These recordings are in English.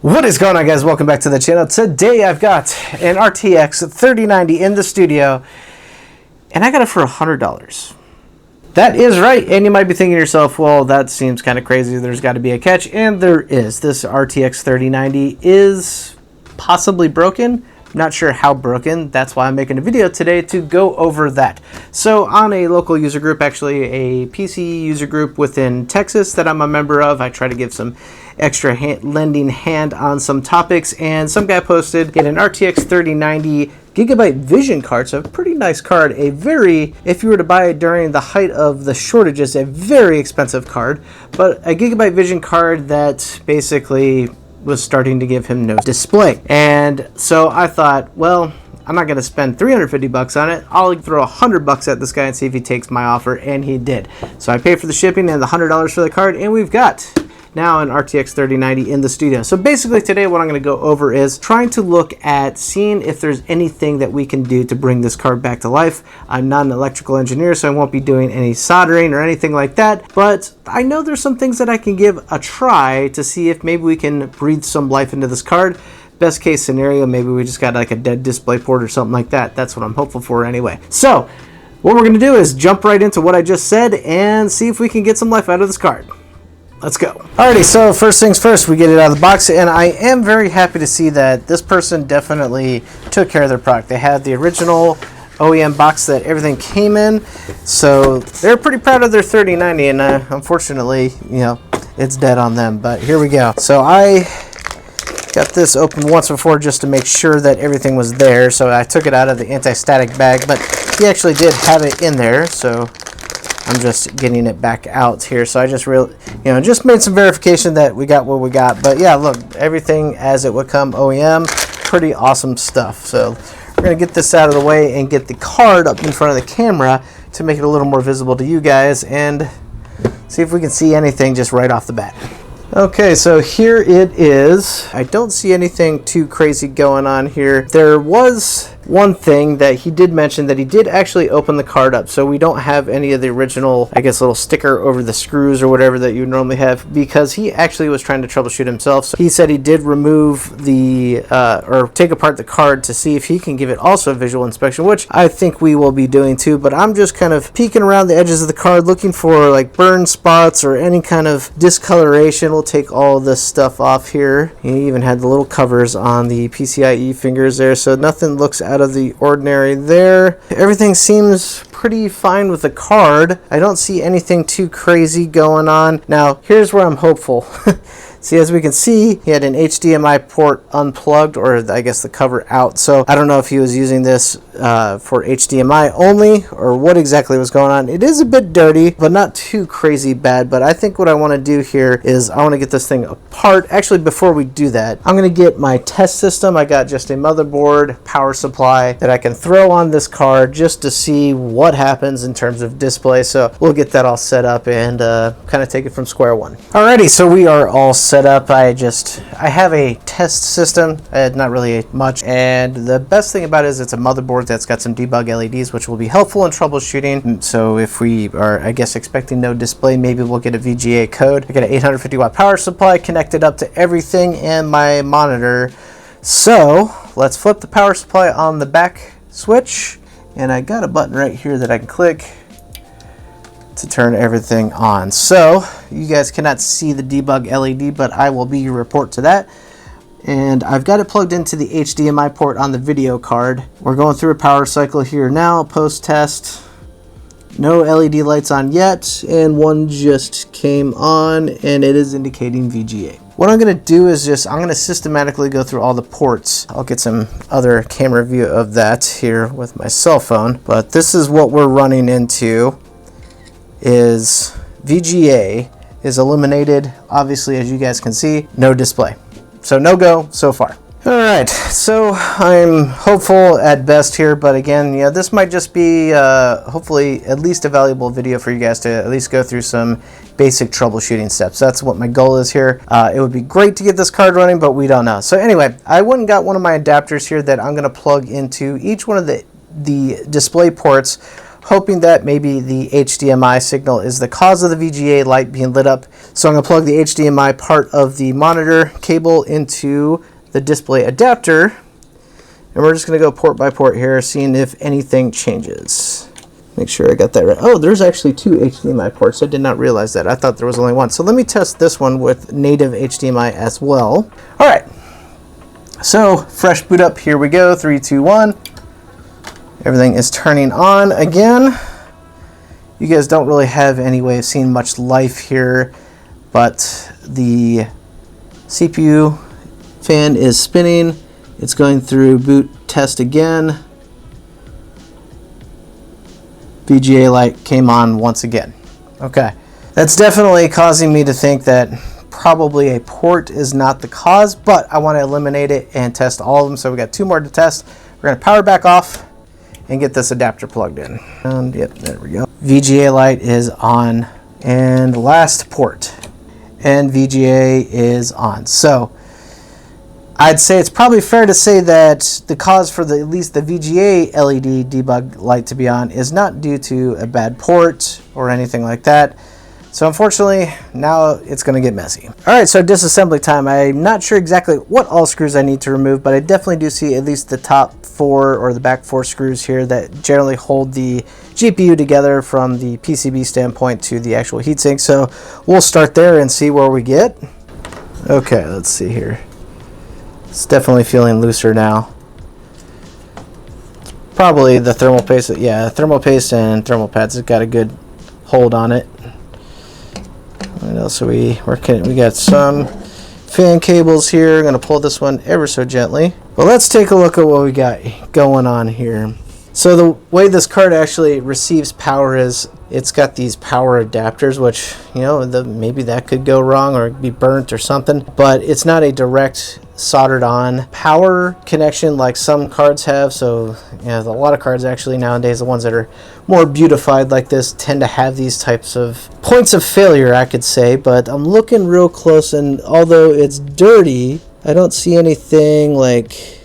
What is going on, guys? Welcome back to the channel. Today I've got an RTX 3090 in the studio, and I got it for $100. That is right, and you might be thinking to yourself, well, that seems kind of crazy. There's got to be a catch, and there is. This RTX 3090 is possibly broken. Not sure how broken. That's why I'm making a video today to go over that. So on a local user group, actually a PC user group within Texas that I'm a member of, I try to give some extra lending hand on some topics, and some guy posted, get an RTX 3090 gigabyte vision card. So a pretty nice card, a very, if you were to buy it during the height of the shortages, a very expensive card, but a gigabyte vision card that basically was starting to give him no display. And so I thought, well, I'm not going to spend 350 bucks on it. I'll throw 100 bucks at this guy and see if he takes my offer, and he did. So I paid for the shipping and the $100 for the card, and we've got now an RTX 3090 in the studio. So basically today what I'm going to go over is trying to look at seeing if there's anything that we can do to bring this card back to life. I'm not an electrical engineer, so I won't be doing any soldering or anything like that, but I know there's some things that I can give a try to see if maybe we can breathe some life into this card. Best case scenario, maybe we just got like a dead display port or something like that. That's what I'm hopeful for anyway. So what we're going to do is jump right into what I just said and see if we can get some life out of this card. Let's go. Alrighty, so first things first, we get it out of the box, and I am very happy to see that this person definitely took care of their product. They had the original OEM box that everything came in, so they're pretty proud of their 3090, and unfortunately, you know, it's dead on them, but here we go. So I got this open once before just to make sure that everything was there, so I took it out of the anti-static bag, but he actually did have it in there, so I'm just getting it back out here. So I just just made some verification that we got what we got. But yeah, look, everything as it would come OEM, pretty awesome stuff. So we're gonna get this out of the way and get the card up in front of the camera to make it a little more visible to you guys and see if we can see anything just right off the bat. Okay, so here it is. I don't see anything too crazy going on here. There was one thing that he did mention, that he did actually open the card up, so we don't have any of the original, I guess, little sticker over the screws or whatever that you normally have, because he actually was trying to troubleshoot himself. So he said he did remove the or take apart the card to see if he can give it also a visual inspection, which I think we will be doing too. But I'm just kind of peeking around the edges of the card looking for like burn spots or any kind of discoloration. We'll take all this stuff off here. He even had the little covers on the PCIe fingers there, so nothing looks out of the ordinary there. Everything seems pretty fine with the card. I don't see anything too crazy going on. Now here's where I'm hopeful. See, as we can see, he had an HDMI port unplugged, or I guess the cover out. So I don't know if he was using this for HDMI only or what exactly was going on. It is a bit dirty, but not too crazy bad. But I think what I want to do here is I want to get this thing apart. Actually, before we do that, I'm going to get my test system. I got just a motherboard, power supply that I can throw on this card just to see what happens in terms of display. So we'll get that all set up and kind of take it from square one. Alrighty, so we are all set up. I have a test system, not really much, and the best thing about it is it's a motherboard that's got some debug LEDs, which will be helpful in troubleshooting. So if we are, I guess, expecting no display, maybe we'll get a VGA code. I got an 850 watt power supply connected up to everything and my monitor. So let's flip the power supply on the back switch, and I got a button right here that I can click to turn everything on. So you guys cannot see the debug LED, but I will be your report to that. And I've got it plugged into the HDMI port on the video card. We're going through a power cycle here now, post test. No LED lights on yet, and one just came on and it is indicating VGA. What I'm going to do is I'm going to systematically go through all the ports. I'll get some other camera view of that here with my cell phone, but this is what we're running into. Is VGA is illuminated, obviously, as you guys can see, no display. So no go so far. All right, so I'm hopeful at best here, but again, yeah, this might just be hopefully at least a valuable video for you guys to at least go through some basic troubleshooting steps. That's what my goal is here. It would be great to get this card running, but we don't know. So anyway, I went and got one of my adapters here that I'm gonna plug into each one of the display ports hoping that maybe the HDMI signal is the cause of the VGA light being lit up. So I'm going to plug the HDMI part of the monitor cable into the display adapter, and we're just going to go port by port here, seeing if anything changes. Make sure I got that right. Oh, there's actually 2 HDMI ports. I did not realize that. I thought there was only one. So let me test this one with native HDMI as well. All right. So fresh boot up. Here we go. 3, 2, 1. Everything is turning on again. You guys don't really have any way of seeing much life here, but the CPU fan is spinning. It's going through boot test again. VGA light came on once again. Okay, that's definitely causing me to think that probably a port is not the cause, but I want to eliminate it and test all of them. So we got 2 more to test. We're going to power back off and get this adapter plugged in. And yep, there we go. VGA light is on, and last port, and VGA is on. So I'd say it's probably fair to say that the cause for at least the VGA LED debug light to be on is not due to a bad port or anything like that. So unfortunately, now it's going to get messy. All right, so disassembly time. I'm not sure exactly what all screws I need to remove, but I definitely do see at least the top 4 or the back 4 screws here that generally hold the GPU together from the PCB standpoint to the actual heatsink. So we'll start there and see where we get. Okay, let's see here. It's definitely feeling looser now. Probably the thermal paste. Yeah, thermal paste and thermal pads have got a good hold on it. What else are we working? We got some fan cables here. I'm going to pull this one ever so gently. But let's take a look at what we got going on here. So the way this card actually receives power is it's got these power adapters, which, you know, maybe that could go wrong or be burnt or something, but it's not a direct soldered on power connection like some cards have. So yeah, a lot of cards actually nowadays, the ones that are more beautified like this, tend to have these types of points of failure, I could say. But I'm looking real close, and although it's dirty, I don't see anything like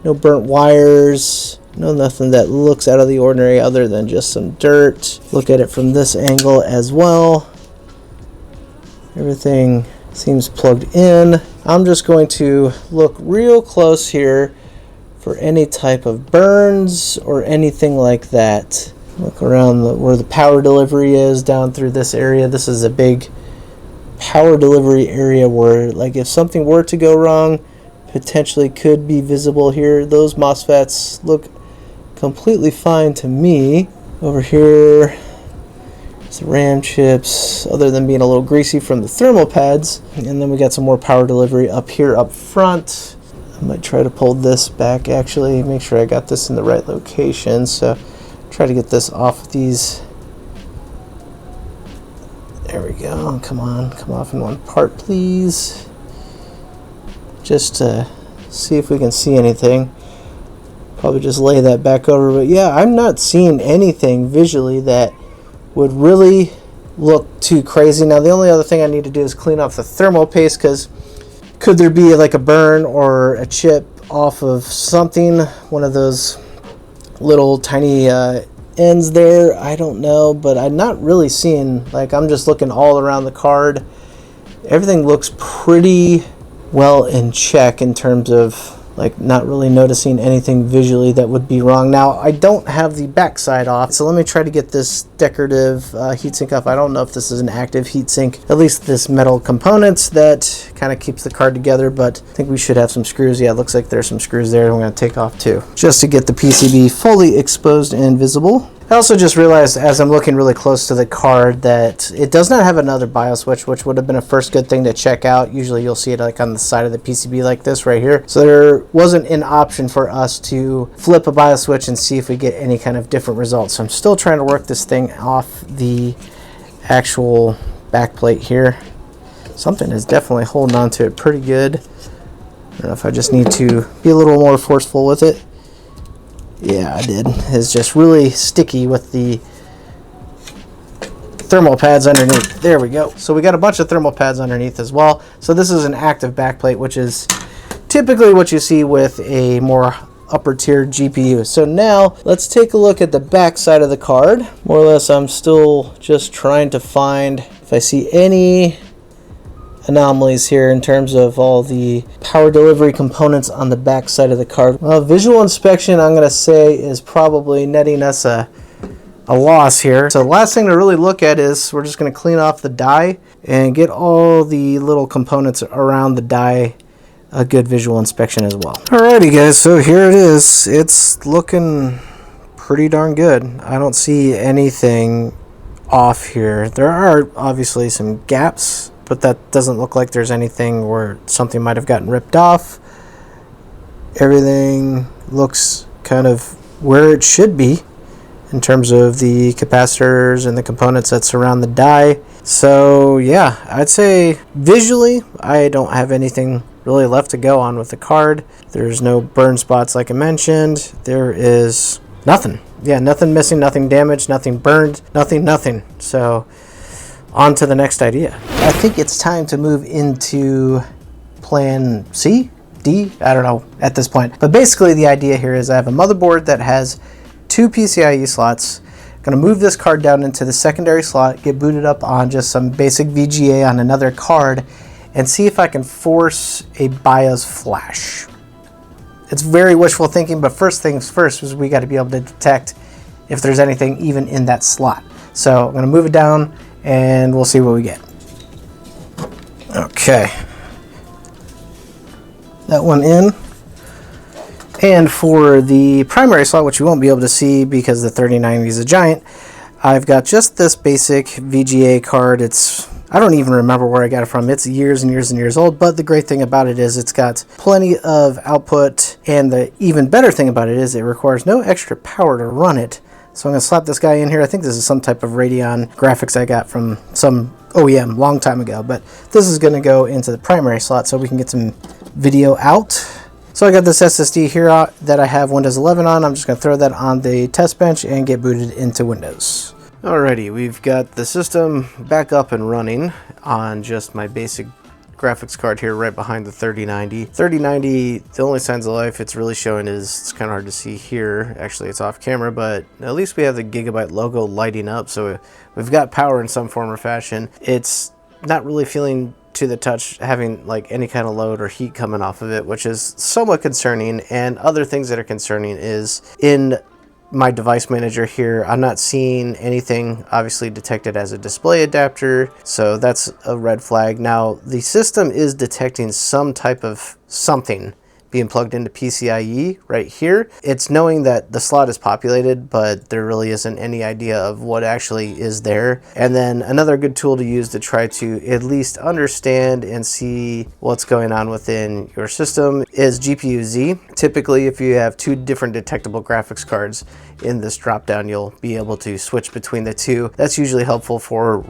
no burnt wires. No, nothing that looks out of the ordinary other than just some dirt. Look at it from this angle as well. Everything seems plugged in. I'm just going to look real close here for any type of burns or anything like that. Look around where the power delivery is down through this area. This is a big power delivery area where, like, if something were to go wrong, potentially could be visible here. Those MOSFETs look completely fine to me. Over here, it's the RAM chips, other than being a little greasy from the thermal pads. And then we got some more power delivery up here up front. I might try to pull this back, actually, make sure I got this in the right location. So try to get this off these. There we go. Come on, come off in one part, please. Just to see if we can see anything. Probably just lay that back over, but yeah, I'm not seeing anything visually that would really look too crazy. Now the only other thing I need to do is clean off the thermal paste, because could there be like a burn or a chip off of something, one of those little tiny ends there? I don't know, but I'm not really seeing, like, I'm just looking all around the card. Everything looks pretty well in check in terms of, like, not really noticing anything visually that would be wrong. Now, I don't have the backside off, so let me try to get this decorative heatsink off. I don't know if this is an active heatsink, at least this metal components that kind of keeps the card together, but I think we should have some screws. Yeah, it looks like there's some screws there I'm going to take off too, just to get the PCB fully exposed and visible. I also just realized as I'm looking really close to the card that it does not have another BIOS switch, which would have been a first good thing to check out. Usually you'll see it like on the side of the PCB like this right here. So there wasn't an option for us to flip a BIOS switch and see if we get any kind of different results. So I'm still trying to work this thing off the actual back plate here. Something is definitely holding on to it pretty good. I don't know if I just need to be a little more forceful with it. Yeah, I did. It's just really sticky with the thermal pads underneath. There we go. So we got a bunch of thermal pads underneath as well. So this is an active backplate, which is typically what you see with a more upper tier GPU. So now let's take a look at the back side of the card. More or less, I'm still just trying to find if I see any anomalies here in terms of all the power delivery components on the back side of the card. Well, visual inspection, I'm going to say, is probably netting us a loss here. So the last thing to really look at is we're just going to clean off the die and get all the little components around the die a good visual inspection as well. Alrighty guys, so here it is. It's looking pretty darn good. I don't see anything off here. There are obviously some gaps, but that doesn't look like there's anything where something might have gotten ripped off. Everything looks kind of where it should be in terms of the capacitors and the components that surround the die. So yeah, I'd say visually I don't have anything really left to go on with the card. There's no burn spots like I mentioned. There is nothing. Yeah, nothing missing, nothing damaged, nothing burned, nothing. So on to the next idea. I think it's time to move into plan C, D, I don't know at this point. But basically the idea here is I have a motherboard that has 2 PCIe slots. I'm gonna move this card down into the secondary slot, get booted up on just some basic VGA on another card, and see if I can force a BIOS flash. It's very wishful thinking, but first things first is we got to be able to detect if there's anything even in that slot. So I'm going to move it down and we'll see what we get. Okay. That one in. And for the primary slot, which you won't be able to see because the 3090 is a giant, I've got just this basic VGA card. I don't even remember where I got it from. It's years and years and years old, but the great thing about it is it's got plenty of output, and the even better thing about it is it requires no extra power to run it. So I'm going to slap this guy in here. I think this is some type of Radeon graphics I got from some OEM long time ago, but this is going to go into the primary slot so we can get some video out. So I got this SSD here that I have Windows 11 on. I'm just going to throw that on the test bench and get booted into Windows. Alrighty, we've got the system back up and running on just my basic graphics card here right behind the 3090. 3090, the only signs of life it's really showing is, it's kind of hard to see here. Actually, it's off camera, but at least we have the Gigabyte logo lighting up, so we've got power in some form or fashion. It's not really feeling to the touch having like any kind of load or heat coming off of it, which is somewhat concerning. And other things that are concerning is in my device manager here, I'm not seeing anything obviously detected as a display adapter, so that's a red flag. Now the system is detecting some type of something being plugged into PCIe right here. It's knowing that the slot is populated, but there really isn't any idea of what actually is there. And then another good tool to use to try to at least understand and see what's going on within your system is GPU-Z. Typically, if you have 2 different detectable graphics cards in this dropdown, you'll be able to switch between the 2. That's usually helpful for,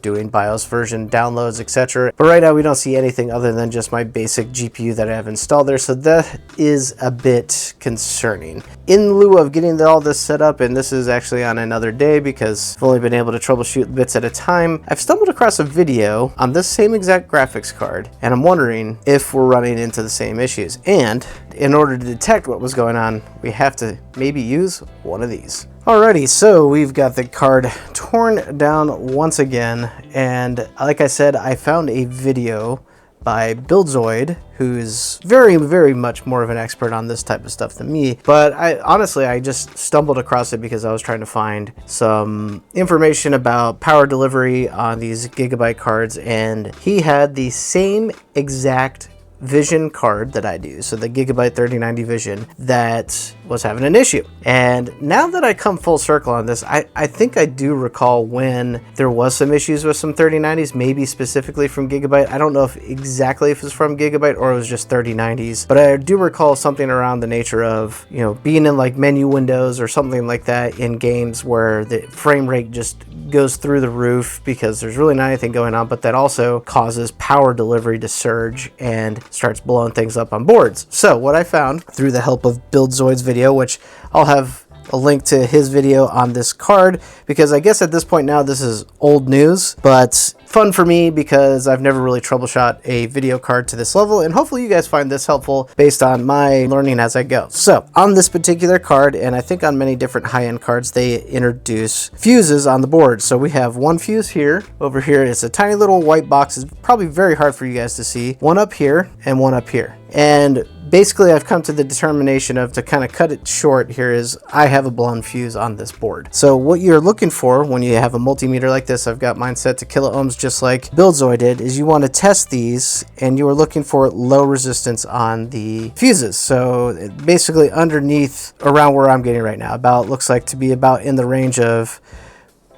doing BIOS version downloads, etc. But right now we don't see anything other than just my basic GPU that I have installed there, so that is a bit concerning. In lieu of getting all this set up, and this is actually on another day because I've only been able to troubleshoot bits at a time, I've stumbled across a video on this same exact graphics card, and I'm wondering if we're running into the same issues. And in order to detect what was going on, we have to maybe use one of these. Alrighty, so we've got the card torn down once again, and like I said, I found a video by Buildzoid, who's very, very much more of an expert on this type of stuff than me. But I just stumbled across it because I was trying to find some information about power delivery on these Gigabyte cards, and he had the same exact Vision card that I do, so the Gigabyte 3090 Vision, that was having an issue. And now that I come full circle on this, I think I do recall when there was some issues with some 3090s, maybe specifically from Gigabyte. I don't know if exactly if it was from Gigabyte or it was just 3090s, but I do recall something around the nature of, being in like menu windows or something like that in games where the frame rate just goes through the roof because there's really not anything going on, but that also causes power delivery to surge and starts blowing things up on boards. So what I found through the help of Buildzoid's video, which I'll have a link to his video on this card, because I guess at this point now this is old news, but fun for me because I've never really troubleshot a video card to this level, and hopefully you guys find this helpful based on my learning as I go. So on this particular card, and I think on many different high-end cards, they introduce fuses on the board. So we have one fuse here. Over here it's a tiny little white box. It's probably very hard for you guys to see. One up here and one up here. And basically I've come to the determination of, to kind of cut it short here, is I have a blown fuse on this board. So what you're looking for when you have a multimeter like this, I've got mine set to kilo ohms just like Buildzoid did, is you want to test these, and you are looking for low resistance on the fuses. So basically underneath, around where I'm getting right now, about looks like to be about in the range of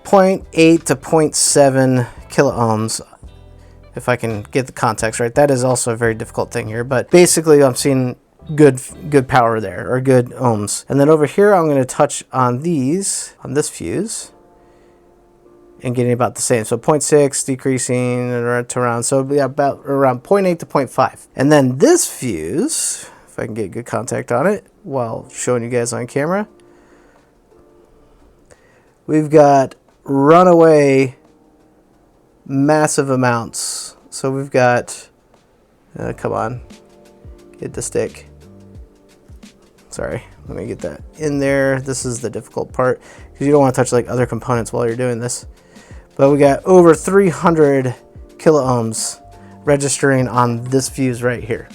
0.8 to 0.7 kilo ohms. If I can get the context right. That is also a very difficult thing here, but basically I'm seeing good power there, or good ohms. And then over here I'm going to touch on these, on this fuse, and getting about the same. So 0.6 decreasing to around, so it'll be about around 0.8 to 0.5. And then this fuse, if I can get good contact on it while showing you guys on camera, we've got runaway massive amounts. So we've got, come on, get the stick. Sorry, let me get that in there. This is the difficult part, because you don't want to touch like other components while you're doing this. But we got over 300 kilo ohms registering on this fuse right here.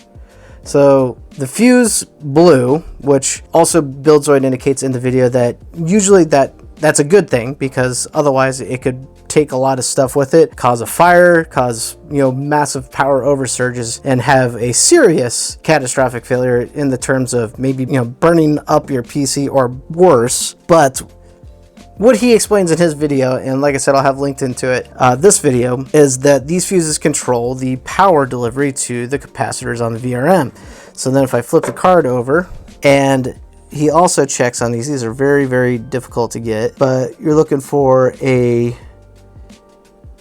So the fuse blew, which also Buildzoid indicates in the video that usually that's a good thing, because otherwise it could take a lot of stuff with it, cause a fire, cause, you know, massive power oversurges, and have a serious catastrophic failure in the terms of maybe, you know, burning up your PC or worse. But what he explains in his video, and like I said, I'll have linked into it, this video, is that these fuses control the power delivery to the capacitors on the VRM. So then if I flip the card over, and he also checks on these are very, very difficult to get, but you're looking for a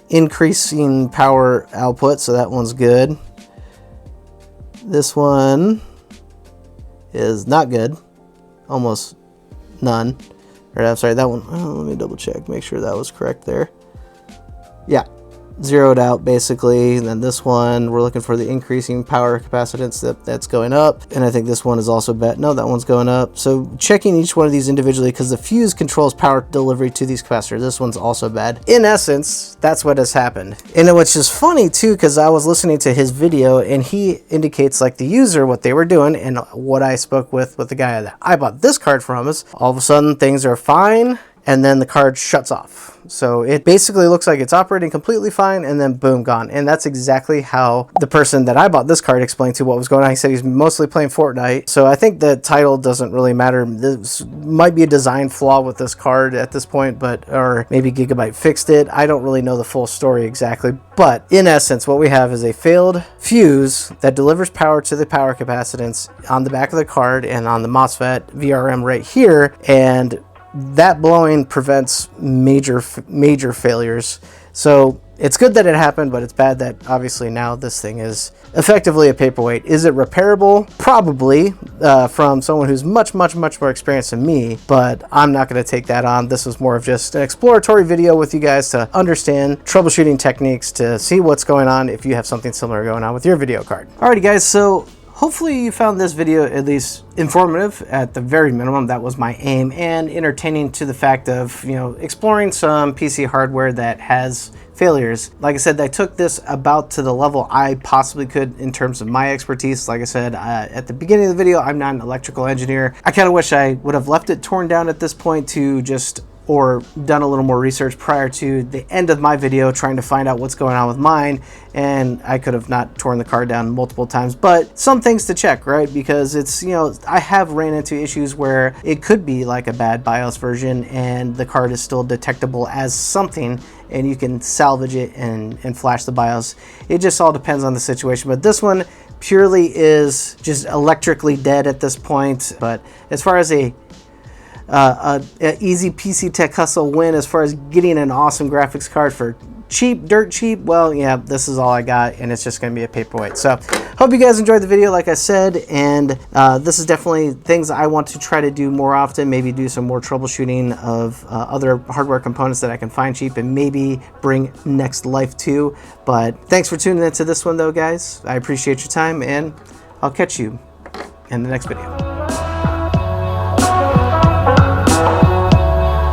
increasing power output, so that one's good. This one is not good, almost none. Or I'm sorry, that one, let me double check, make sure that was correct there. Yeah, zeroed out basically. And then this one, we're looking for the increasing power capacitance that's going up. And I think this one is also bad. No, that one's going up. So checking each one of these individually, because the fuse controls power delivery to these capacitors. This one's also bad. In essence, that's what has happened. And which is funny too, because I was listening to his video and he indicates, like, the user, what they were doing, and what I spoke with the guy that I bought this card from, is all of a sudden things are fine, and then the card shuts off. So it basically looks like it's operating completely fine, and then boom, gone. And that's exactly how the person that I bought this card explained to what was going on. He said he's mostly playing Fortnite. So I think the title doesn't really matter. This might be a design flaw with this card at this point, but, or maybe Gigabyte fixed it. I don't really know the full story exactly. But in essence, what we have is a failed fuse that delivers power to the power capacitance on the back of the card and on the MOSFET VRM right here. And that blowing prevents major failures. So it's good that it happened, but it's bad that obviously now this thing is effectively a paperweight. Is it repairable? Probably, from someone who's much more experienced than me, but I'm not going to take that on. This was more of just an exploratory video with you guys to understand troubleshooting techniques, to see what's going on if you have something similar going on with your video card. Alrighty guys, so hopefully you found this video at least informative at the very minimum. That was my aim, and entertaining to the fact of, you know, exploring some PC hardware that has failures. Like I said, I took this about to the level I possibly could in terms of my expertise. Like I said at the beginning of the video, I'm not an electrical engineer. I kind of wish I would have left it torn down at this point, to just, or done a little more research prior to the end of my video trying to find out what's going on with mine, and I could have not torn the card down multiple times. But some things to check, right? Because it's, you know, I have ran into issues where it could be like a bad BIOS version and the card is still detectable as something, and you can salvage it and flash the BIOS. It just all depends on the situation. But this one purely is just electrically dead at this point. But as far as a easy PC Tech Hustle win, as far as getting an awesome graphics card for cheap, dirt cheap, well, yeah, this is all I got, and it's just going to be a paperweight. So hope you guys enjoyed the video, like I said, and this is definitely things I want to try to do more often, maybe do some more troubleshooting of other hardware components that I can find cheap and maybe bring next life to. But thanks for tuning into this one though, guys. I appreciate your time, and I'll catch you in the next video.